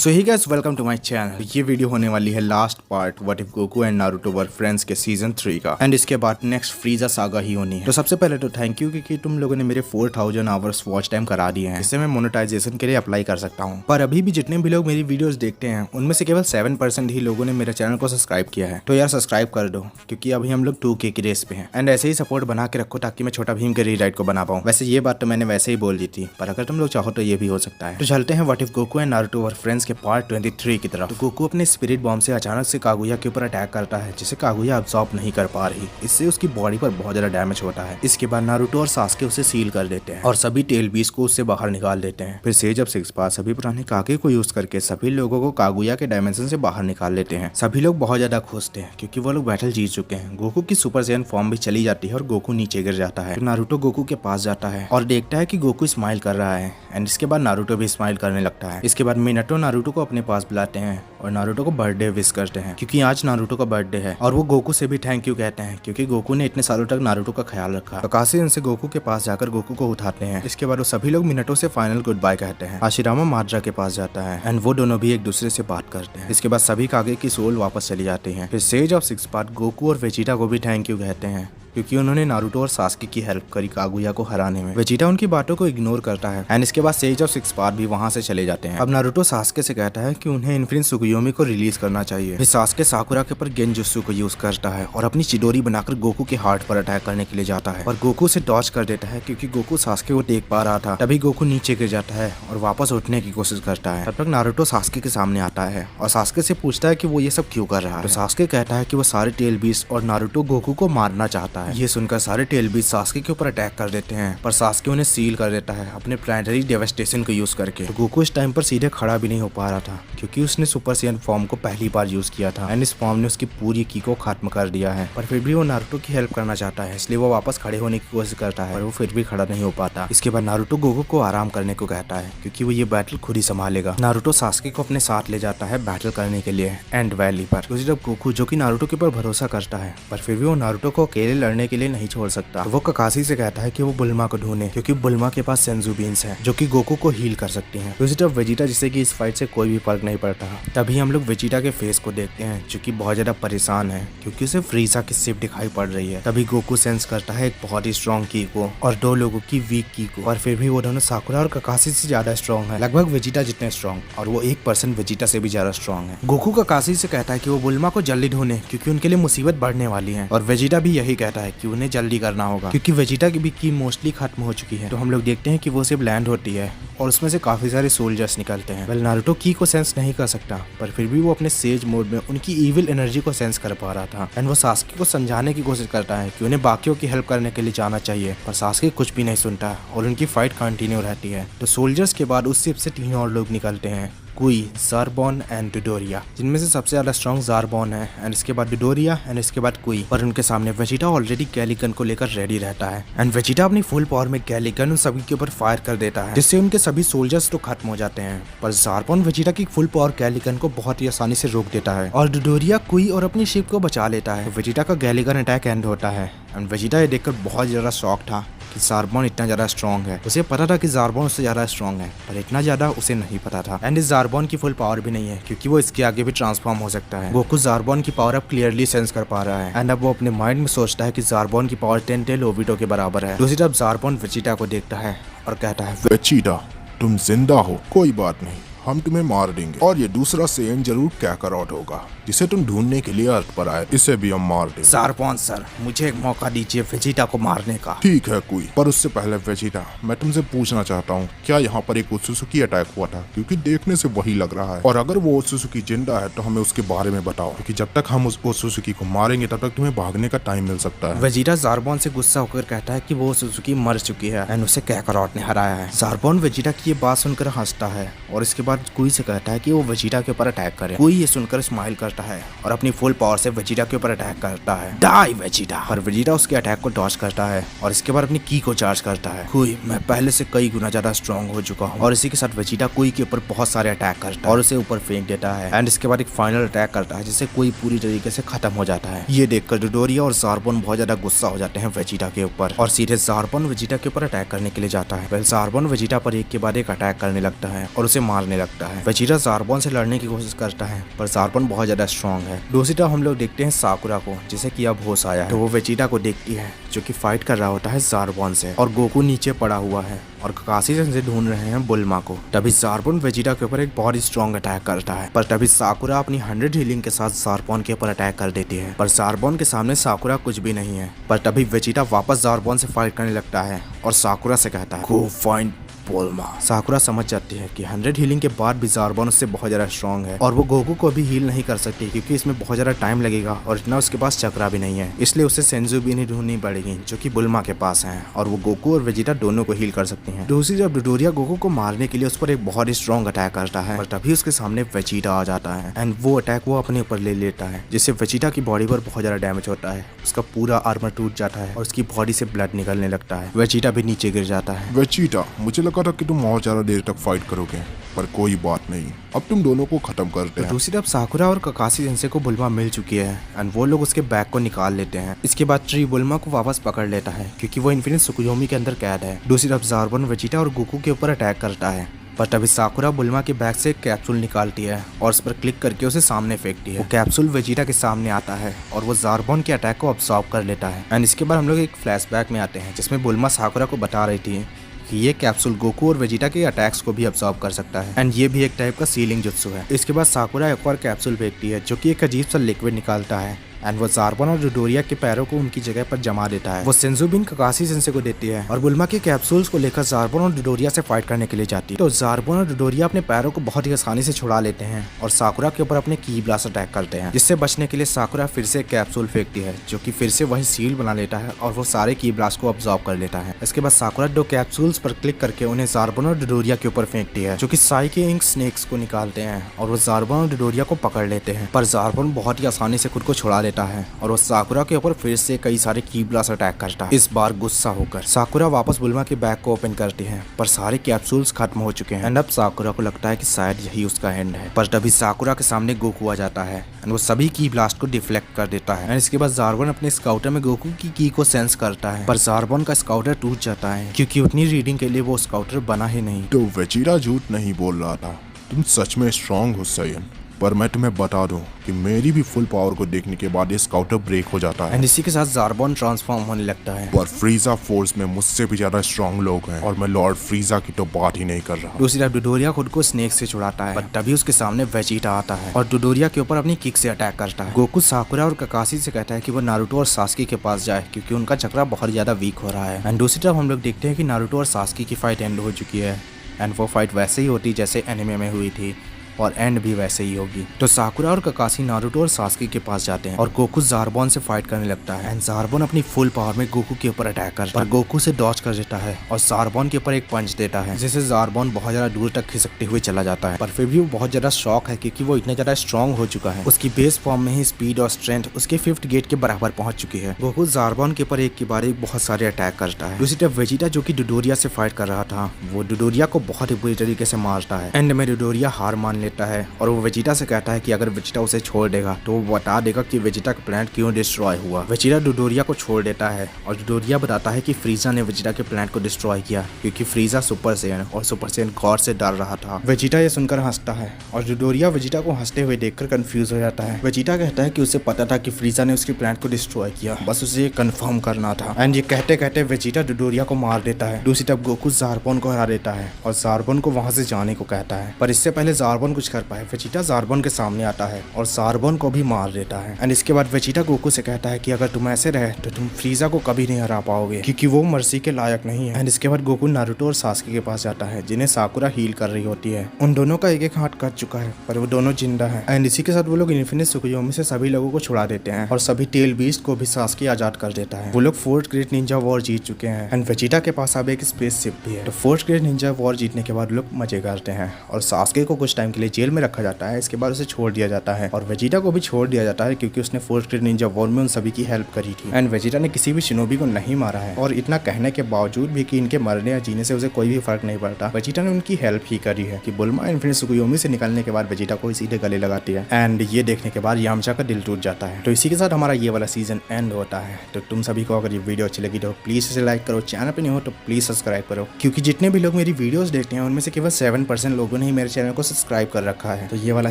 So hi guys welcome to my channel. ये video होने वाली है last part what if Goku and Naruto were friends के season 3 का एंड इसके बाद नेक्स्ट फ्रीजा सागा ही होनी है। तो सबसे पहले तो थैंक यू कि तुम लोगों ने मेरे 4000 आवर्स वॉच टाइम करा दिए हैं। इससे मैं मोनेटाइजेशन के लिए अप्लाई कर सकता हूँ। पर अभी भी जितने भी लोग मेरी वीडियोस देखते हैं उनमें से केवल 7% ही लोगों ने मेरे चैनल को सब्सक्राइब किया है। तो यार सब्सक्राइब कर दो क्योंकि अभी हम लोग 2K की रेस पे हैं एंड ऐसे ही सपोर्ट बना के रखो ताकि मैं छोटा भीम के रीराइट को बना पाऊँ। वैसे ये बात तो मैंने वैसे ही बोल दी थी, पर अगर तुम लोग चाहो तो ये भी हो सकता है। तो चलते हैं what if Goku and Naruto were friends के पार्ट 23 की तरफ। तो गोकू अपने स्पिरिट बॉम्ब से अचानक से कागुया के ऊपर अटैक करता है जिसे कागुया अब्सॉर्ब नहीं कर पा रही। इससे उसकी बॉडी पर बहुत ज्यादा डैमेज होता है। इसके बाद नारुतो और सास्के उसे सील कर देते हैं और सभी टेल बीस को उससे बाहर निकाल देते हैं। फिर सेज ऑफ सिक्स पाथ सभी पुराने कागे को यूज करके सभी लोगों को कागुया के डायमेंशन से बाहर निकाल लेते हैं। सभी लोग बहुत ज्यादा खुश थे क्योंकि वो लोग बैटल जीत चुके हैं। गोकू की सुपर सैयन फॉर्म भी चली जाती है और गोकू नीचे गिर जाता है। तो नारुतो गोकू के पास जाता है और देखता है कि गोकू स्माइल कर रहा है एंड इसके बाद नारुतो भी स्माइल करने लगता है। इसके बाद मिनाटो नारुतो को अपने पास बुलाते हैं और नारुतो को बर्थडे विश करते हैं क्योंकि आज नारुतो का बर्थडे है। और वो गोकू से भी थैंक यू कहते हैं क्योंकि गोकू ने इतने सालों तक नारुतो का ख्याल रखा। काकाशी उनसे गोकू के पास जाकर गोकू को उठाते हैं। इसके बाद वो सभी लोग मिनाटो से फाइनल गुड बाय कहते हैं। हाशिरामा माद्रा के पास जाता है एंड वो दोनों भी एक दूसरे से बात करते हैं। इसके बाद सभी कागे की सोल वापस चली जाती है। फिर sage of six path Goku और वेजिटा को भी थैंक यू कहते हैं क्योंकि उन्होंने नारुतो और सास्के की हेल्प करी कागुया को हराने में। वेजिटा उनकी बातों को इग्नोर करता है एंड इसके बाद सेज ऑफ सिक्स पाथ भी वहां से चले जाते हैं। अब नारुतो सास्के से कहता है कि उन्हें इन्फिनिट सुकुयोमी को रिलीज करना चाहिए। फिर सास्के साकुरा के ऊपर गेंजुत्सु को यूज करता है और अपनी चिडोरी बनाकर गोकू के हार्ट पर अटैक करने के लिए जाता है और गोकू से डॉज कर देता है क्योंकि गोकू सास्के को देख पा रहा था। तभी गोकू नीचे गिर जाता है और वापस उठने की कोशिश करता है। तब तक नारुतो सास्के के सामने आता है और सास्के से पूछता है कि वो ये सब क्यों कर रहा है। तो सास्के कहता है कि वो सारे टेल बीस्ट और नारुतो गोकू को मारना चाहता है। ये सुनकर सारे टेल बीस्ट सास्के के ऊपर अटैक कर देते हैं पर सास्के उन्हें सील कर देता है अपने प्लानेटरी डेवास्टेशन को यूज करके। तो गोकू इस टाइम पर सीधे खड़ा भी नहीं हो पा रहा था क्योंकि उसने सुपर सैयन फॉर्म को पहली बार यूज किया था एंड इस फॉर्म ने उसकी पूरी की को खत्म कर दिया है। पर फिर भी वो नारुतो की हेल्प करना चाहता है इसलिए वो वापस खड़े होने की कोशिश करता है पर वो फिर भी खड़ा नहीं हो पाता। इसके बाद नारुतो गोकू को आराम करने को कहता है क्योंकि वो ये बैटल खुद ही संभालेगा। नारुतो सास्के को अपने साथ ले जाता है बैटल करने के लिए एंड वैली पर। तो जब गोकू जो कि नारुतो के ऊपर भरोसा करता है पर फिर भी वो नारुतो को अकेले लड़ने के लिए नहीं छोड़ सकता। तो वो काकाशी से कहता है कि वो बुल्मा को ढूंढे क्योंकि बुल्मा के पास सेंजू बीन्स है जो कि गोकू को हील कर सकती हैं। दूसरी तरफ वेजिटा जिसे कि इस फाइट से कोई भी फर्क नहीं पड़ता। तभी हम लोग वेजिटा के फेस को देखते हैं जो कि बहुत ज्यादा परेशान है क्योंकि उसे फ्रीजा की शिप दिखाई पड़ रही है। तभी गोकू सेंस करता है एक बहुत ही स्ट्रॉन्ग की को और दो लोगों की वीक की को और फिर भी वो दोनों साकुरा और काकाशी से ज्यादा स्ट्रॉन्ग है, लगभग वेजिटा जितने स्ट्रॉन्ग और वो 1% वेजिटा से भी ज्यादा स्ट्रॉन्ग है। गोकू काकाशी से कहता है कि वो बुल्मा को जल्दी ढूंढे क्योंकि उनके लिए मुसीबत बढ़ने वाली है और वेजिटा भी यही कहता है कि उन्हें जल्दी करना होगा क्योंकि वेजिटा की भी की मोस्टली खत्म हो चुकी है। तो हम लोग देखते हैं कि वो सिर्फ लैंड होती है और उसमें से काफी सारे सोल्जर्स निकलते हैं। वेल नारुतो की को सेंस नहीं कर सकता पर फिर भी वो अपने सेज मोड में उनकी इविल एनर्जी को सेंस कर पा रहा था एंड वो सास्के को समझाने की कोशिश करता है कि उन्हें बाकियों की हेल्प करने के लिए जाना चाहिए पर सास्के कुछ भी नहीं सुनता और उनकी फाइट कंटिन्यू रहती है। तो सोल्जर्स के बाद उस शिप से 3 और लोग निकलते हैं, कुई, ज़ारबॉन एंड डोडोरिया, जिनमें से सबसे ज्यादा स्ट्रॉन्ग ज़ारबॉन है एंड इसके बाद डोडोरिया एंड इसके बाद कुई। और उनके सामने वेजिटा ऑलरेडी गैलिगन को लेकर रेडी रहता है एंड वेजिटा अपनी फुल पावर में गैलिगन उन सभी के ऊपर फायर कर देता है जिससे उनके सभी सोल्जर्स तो खत्म हो जाते हैं। पर ज़ारबॉन वेजिटा की फुल पावर गैलिगन को बहुत ही आसानी से रोक देता है और डोडोरिया कुई और अपनी शिप को बचा लेता है। वेजिटा का गैलिगन अटैक एंड होता है एंड वेजिटा ये देखकर बहुत ज्यादा शॉक था कि ज़ारबॉन इतना ज्यादा स्ट्रॉन्ग है। उसे पता था कि ज़ारबॉन उससे ज्यादा स्ट्रॉन्ग है पर इतना ज्यादा उसे नहीं पता था एंड इस ज़ारबॉन की फुल पावर भी नहीं है क्योंकि वो इसके आगे भी ट्रांसफॉर्म हो सकता है। गोकू ज़ारबॉन की पावर अब क्लियरली सेंस कर पा रहा है एंड अब वो अपने माइंड में सोचता है कि ज़ारबॉन की पावर 10 टेल ओबिटो के बराबर है। दूसरी तरफ ज़ारबॉन वेजिटा को देखता है और कहता है, वेजिटा तुम जिंदा हो, कोई बात नहीं, हम तुम्हें मार देंगे और ये दूसरा सेयन जरूर कैकरॉट होगा जिसे तुम ढूंढने के लिए अर्थ पर आए, इसे भी हम मार देंगे। ज़ारबॉन सर मुझे एक मौका दीजिए वेजिटा को मारने का। ठीक है कुई, पर उससे पहले वेजिटा मैं तुमसे पूछना चाहता हूँ क्या यहाँ पर एक ओत्सुजुकी अटैक हुआ था क्योंकि देखने से वही लग रहा है और अगर वो ओत्सुजुकी जिंदा है तो हमें उसके बारे में बताओ क्योंकि जब तक हम उस ओत्सुजुकी को मारेंगे तब तक तुम्हें भागने का टाइम मिल सकता है। वेजिटा ज़ारबॉन से गुस्सा होकर कहता है कि वो ओत्सुजुकी मर चुकी है एंड उसे कैकरॉट ने हराया है। ज़ारबॉन वेजिटा की ये बात सुनकर हंसता है और इसके बाद कुई से कहता है कि वो वेजिटा के ऊपर अटैक करे। कुई ये सुनकर स्माइल करता है और अपनी फुल पावर से वेजिटा के ऊपर अटैक करता है। Die Vegeta. पर वेजिटा उसके अटैक को डॉज करता है और इसके बाद अपनी की को चार्ज करता है। कुई मैं पहले से कई गुना ज्यादा स्ट्रॉन्ग हो चुका हूँ और इसी के साथ वेजिटा कुई के ऊपर बहुत सारे अटैक करता है और उसे ऊपर फेंक देता है एंड इसके बाद एक फाइनल अटैक करता है जिससे कुई पूरी तरीके से खत्म हो जाता है। ये देखकर डोडोरिया और ज़ारबॉन बहुत ज्यादा गुस्सा हो जाते हैं वेजिटा के ऊपर और सीधे ज़ारबॉन वेजिटा के ऊपर अटैक करने के लिए जाता है। ज़ारबॉन वेजिटा पर एक के बाद एक अटैक करने लगता है और उसे मारने लगता है। वेजिटा ज़ार्बॉन से लड़ने की कोशिश करता है पर ज़ार्बॉन बहुत ज्यादा स्ट्रॉन्ग है। दूसरी तरफ हम लोग देखते हैं साकुरा को, जिसे कि अब होश आया है। तो वो वेजिटा को देखती है जो कि फाइट कर रहा होता है ज़ार्बॉन से, और गोकू नीचे पड़ा हुआ है और ककाशी से ढूंढ रहे हैं बुल्मा को। तभी ज़ार्बॉन वेजिटा के ऊपर एक बहुत ही स्ट्रॉन्ग अटैक करता है, पर तभी साकुरा अपनी 100 हीलिंग के साथ ज़ार्बॉन के ऊपर अटैक कर देती है। पर ज़ार्बॉन के सामने साकुरा कुछ भी नहीं है। पर तभी वेजिटा वापस ज़ार्बॉन से फाइट करने लगता है और साकुरा से कहता है गो फाइंड बुल्मा। साकुरा समझ जाती है कि 100 हीलिंग के बाद भी ज़ार्बॉन उससे बहुत ज्यादा स्ट्रॉन्ग है और वो गोकू को भी हील नहीं कर सकती क्योंकि इसमें बहुत ज्यादा टाइम लगेगा और इतना उसके पास चक्रा भी नहीं है। इसलिए उसे सेंजू भी नहीं ढूंढनी पड़ेगी जो कि बुल्मा के पास है और वो गोकू और वेजिटा दोनों को हील कर सकती हैं। दूसरी जब डोडोरिया गोकू को मारने के लिए उस पर एक बहुत ही स्ट्रॉन्ग अटैक करता है, पर तभी उसके सामने वेजिटा आ जाता है एंड वो अटैक वो अपने ऊपर ले लेता है, जिससे वेजिटा की बॉडी पर बहुत ज्यादा डैमेज होता है। उसका पूरा आर्मर टूट जाता है और उसकी बॉडी से ब्लड निकलने लगता है। वेजिटा भी नीचे गिर जाता है। वेजिटा, मुझे लगा था कि तुम और ज्यादा देर तक फाइट करोगे, पर कोई बात नहीं, अब तुम दोनों को खत्म करते हैं। दूसरी तरफ साकुरा और ककाशी सेंसे को बुल्मा मिल चुकी है एंड वो लोग उसके बैग को निकाल लेते हैं। इसके बाद ट्री बुल्मा को वापस पकड़ लेता है क्योंकि वो इन्फिनिट सुकुयोमी के अंदर कैद है। दूसरी तरफ ज़ार्बॉन वेजिटा और गोकू के ऊपर अटैक करता है, पर तभी साकुरा बुल्मा के बैग से एक कैप्सूल निकालती है और उस पर क्लिक करके उसे सामने फेंकती है। वो कैप्सूल वेजिटा के सामने आता है और वो ज़ार्बॉन के अटैक को अब्सॉर्ब कर लेता है। एंड इसके बाद हम लोग एक फ्लैशबैक में आते हैं जिसमें बुल्मा साकुरा को बता रही थी कि ये कैप्सूल गोकू और वेजिटा के अटैक्स को भी अब्सॉर्ब कर सकता है एंड ये भी एक टाइप का सीलिंग जुत्सु है। इसके बाद साकुरा एक और कैप्सूल फेंकती है जो कि एक अजीब सा लिक्विड निकालता है एंड वो ज़ार्बॉन और डोडोरिया के पैरों को उनकी जगह पर जमा देता है। वो सेंजुबिन ककाशी सेंसे को देती है और बुल्मा के कैप्सूल्स को लेकर ज़ार्बॉन और डोडोरिया से फाइट करने के लिए जाती है। तो ज़ार्बॉन और डोडोरिया अपने पैरों को बहुत ही आसानी से छुड़ा लेते हैं और साकुरा के ऊपर अपने की ब्लास्ट अटैक करते हैं, जिससे बचने के लिए साकुरा फिर से कैप्सूल फेंकती है जो कि फिर से वही सील बना लेता है और वो सारे की ब्लास्ट को अब्सॉर्ब कर लेता है। इसके बाद साकुरा 2 कैप्सूल्स पर क्लिक करके उन्हें ज़ार्बॉन और डोडोरिया के ऊपर फेंकती है जो कि साई के इंक स्नेक्स को निकालते हैं और वो ज़ार्बॉन और डोडोरिया को पकड़ लेते हैं। पर ज़ार्बॉन बहुत ही आसानी से खुद को छुड़ा लेता है और वो साकुरा के ऊपर फिर से कई सारे की ब्लास्ट अटैक करता है। इस बार गुस्सा होकर साकुरा वापस बुल्मा के बैग को ओपन करती है, पर सारे कैप्सूल्स खत्म हो चुके हैं एंड अब साकुरा को लगता है कि शायद यही उसका एंड है। पर तभी साकुरा के सामने गोकू आ जाता है एंड वो सभी की ब्लास्ट को डिफ्लेक्ट कर देता है एंड इसके बाद ज़ार्बॉन अपने स्काउटर में गोकू की की को सेंस करता है, पर ज़ार्बॉन का स्काउटर टूट जाता है क्योंकि उतनी रीडिंग के लिए वो स्काउटर बना ही नहीं। तो वेजिटा झूठ नहीं बोल रहा था, तुम सच में स्ट्रांग हो सैयन। पर मैं तुम्हें बता दूं कि मेरी भी फुल पावर को देखने के बाद ये स्काउटर ब्रेक हो जाता है एंड इसी के साथ ज़ार्बॉन ट्रांसफॉर्म होने लगता है। पर फ्रीजा फोर्स में मुझसे भी ज्यादा स्ट्रांग लोग हैं और मैं लॉर्ड फ्रीजा की तो बात ही नहीं कर रहा। दूसरी तरफ डोडोरिया खुद को स्नेक से छुड़ाता है, पर तभी उसके सामने वेजिटा आता है और डोडोरिया के ऊपर अपनी किक से अटैक करता है। गोकू साकुरा और ककाशी से कहता है कि वो नारुतो और सास्की के पास जाए क्योंकि उनका चक्रा बहुत ज्यादा वीक हो रहा है। एंड दूसरी तरफ हम लोग देखते हैं कि नारुतो और सास्की की फाइट एंड हो चुकी है एंड वो फाइट वैसे ही होती जैसे एनिमे में हुई थी और एंड भी वैसे ही होगी। तो साकुरा और ककाशी नारुतो और सास्की के पास जाते हैं और गोकू ज़ार्बॉन से फाइट करने लगता है एंड ज़ार्बॉन अपनी फुल पावर में गोकू के ऊपर अटैक करता है, पर गोकू से डॉज कर देता है और ज़ार्बॉन के ऊपर एक पंच देता है जिससे ज़ार्बॉन बहुत ज्यादा दूर तक खिसकते हुए चला जाता है। पर फिर भी वो बहुत ज्यादा शॉक है क्योंकि वो इतना ज्यादा स्ट्रॉन्ग हो चुका है। उसकी बेस फॉर्म में ही स्पीड और स्ट्रेंथ उसके 5th गेट के बराबर पहुंच चुकी है। गोकू ज़ार्बॉन के ऊपर एक के बाद एक बहुत सारे अटैक करता है। दूसरी तरफ वेजिटा जो कि डोडोरिया से फाइट कर रहा था वो डोडोरिया को बहुत ही बुरी तरीके से मारता है। एंड में डोडोरिया हार मान लेता है और वो वेजिटा से कहता है कि अगर वेजिटा उसे छोड़ देगा तो वो बता देगा कि वेजिटा का प्लांट क्यों डिस्ट्रॉय हुआ। वेजिटा डोडोरिया को छोड़ देता है और डोडोरिया बताता है कि फ्रीजा ने वेजिटा के प्लांट को डिस्ट्रॉय किया क्योंकि फ्रीजा सुपर सैयन और सुपर सैयन गॉड से डर रहा था। वेजिटा ये सुनकर हंसता है और डोडोरिया वेजिटा को हंसते हुए देखकर कंफ्यूज हो जाता है। वेजिटा कहता है कि उसे पता था कि फ्रीजा ने उसके प्लांट को डिस्ट्रॉय किया, बस उसे ये कंफर्म करना था। एंड ये कहते कहते वेजिटा डोडोरिया को मार देता है। दूसरी तरफ गोकू ज़ार्बॉन को हरा देता है और ज़ार्बॉन को वहां से जाने को कहता है, पर इससे पहले ज़ार्बॉन कुछ कर पाए वेजिटा ज़ार्बॉन के सामने आता है और ज़ार्बॉन को भी मार देता है। एंड इसके बाद वेजिटा गोकू से कहता है कि अगर तुम ऐसे रहे तो तुम फ्रीजा को कभी नहीं हरा पाओगे क्योंकि वो मर्सी के लायक नहीं है। एंड इसके बाद गोकू नारुतो और सास्की के पास जाता है जिन्हें साकुरा हील कर रही होती है। उन दोनों का एक एक हाथ कट चुका है पर वो दोनों जिंदा है। एंड इसी के साथ वो लोग इन्फिनिट सुकुयोमी से सभी लोगों को छुड़ा देते हैं और सभी टेल बीस्ट को भी सास्की आजाद कर देता है। वो लोग 4th ग्रेट निंजा वॉर जीत चुके हैं एंड वेजिटा के पास अब एक स्पेस शिप भी है। तो 4th ग्रेट निंजा वॉर जीतने के बाद लोग मजे करते हैं और सास्की को कुछ टाइम के लिए लिए जेल में रखा जाता है। इसके बाद उसे छोड़ दिया जाता है और वेजिटा को भी छोड़ दिया जाता है क्योंकि उसने फोर्थ ग्रेड निंजा वॉर में उन सभी की हेल्प करी थी। एंड वेजिटा ने किसी भी शिनोबी को नहीं मारा है और इतना कहने के बावजूद भी कि इनके मरने या जीने से उसे कोई भी फर्क नहीं पड़ता, वेजिटा ने उनकी हेल्प ही करी है कि बुल्मा इन्फिनिट सुकुयोमी से निकलने के बाद वेजिटा को सीधे गले लगाती है। एंड ये देखने के बाद यामचा का दिल टूट जाता है। तो इसी के साथ हमारा ये वाला सीजन एंड होता है। तो तुम सभी को अगर ये वीडियो अच्छी लगी तो प्लीज इसे लाइक करो, चैनल पे नहीं हो तो प्लीज सब्सक्राइब करो, क्योंकि जितने भी लोग मेरी वीडियोस देखते हैं उनमें से केवल 7% लोगों ने ही मेरे चैनल को सब्सक्राइब कर रखा है। तो ये वाला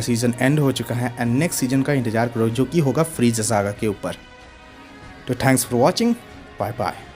सीजन एंड हो चुका है एंड नेक्स्ट सीजन का इंतजार करो जो कि होगा फ्रीज़ा सागा के ऊपर। तो thanks for watching, bye bye.